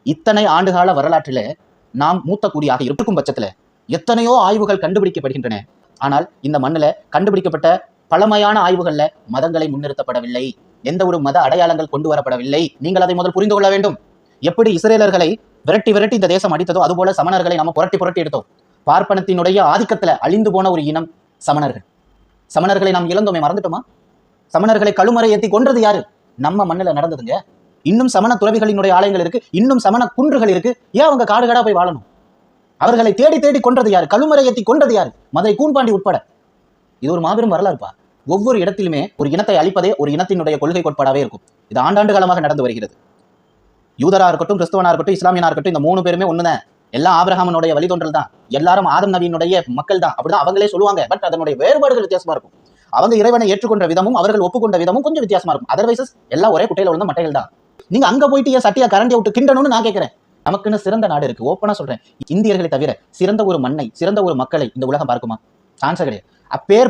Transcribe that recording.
இத்தனை ஆண்டுகால வரலாற்றில நாம் மூத்த குடியாக இருக்கும் பட்சத்துல எத்தனையோ ஆய்வுகள் கண்டுபிடிக்கப்படுகின்றன. ஆனால் இந்த மண்ணுல கண்டுபிடிக்கப்பட்ட பழமையான ஆய்வுகள்ல மதங்களை முன்னிறுத்தப்படவில்லை. எந்த ஒரு மத அடையாளங்கள் கொண்டு வரப்படவில்லை. நீங்கள் அதை முதல் புரிந்து கொள்ள வேண்டும். எப்படி இஸ்ரேலர்களை விரட்டி விரட்டி இந்த தேசம் அடித்ததோ அதுபோல சமணர்களை நம்ம புரட்டி புரட்டி எடுத்தோம். பார்ப்பனத்தினுடைய ஆதிக்கத்துல அழிந்து போன ஒரு இனம் சமணர்கள். சமணர்களை நாம் இழந்தோமே, மறந்துட்டோமா? சமணர்களை கழுமறை ஏத்தி கொன்றது யாரு? நம்ம மண்ணுல நடந்ததுங்க. இன்னும் சமண துறவிகளினுடைய ஆலயங்கள் இருக்கு, இன்னும் சமண குன்றுகள் இருக்கு. ஏன் அவங்க காடு காடா போய் வாழணும்? அவர்களை தேடி தேடி கொன்றது யாரு? கழுமறை ஏத்தி கொன்றது யாரு? மதுரை கூன்பாண்டி உட்பட. இது ஒரு மாபெரும் வரலாறுப்பா. ஒவ்வொரு இடத்திலுமே ஒரு இனத்தை அழிப்பதே ஒரு இனத்தினுடைய கொள்கை கோட்பாடாவே இருக்கும். இது ஆண்டாண்டு காலமாக நடந்து வருகிறது. யூதரா இருக்கட்டும், கிறிஸ்தவனா இருக்கட்டும், இஸ்லாமியனா இருக்கட்டும், இந்த 3 பேருமே ஒண்ணுதான். எல்லாம் ஆபிரகாமனுடைய வழித்தோன்றல் தான். எல்லாரும் ஆதம் நபியினுடைய மக்கள் தான். அப்படிதான் அவங்களே சொல்லுவாங்க. பட் அதனுடைய வேறுபாடுகள் வித்தியாசமா இருக்கும். அவங்க இறைவனை ஏற்றுக்கொண்ட விதமும் அவர்கள் ஒப்புக்கொண்ட விதமும் கொஞ்சம் வித்தியாசமா இருக்கும். அதர்வைசஸ் எல்லாம் ஒரே குட்டையில விழுந்த மட்டைகள் தான். நீங்க அங்க போயிட்டு ஏன் சட்டியா கரண்டியை விட்டு கிண்டணும்னு நான் கேட்கிறேன். நமக்குன்னு சிறந்த நாடு இருக்கு. ஓப்பனா சொல்றேன், இந்தியர்களை தவிர சிறந்த ஒரு மண்ணை, சிறந்த ஒரு மக்களை இந்த உலகம் பார்க்குமா? சான்ஸே கிடையாது. அப்பேர்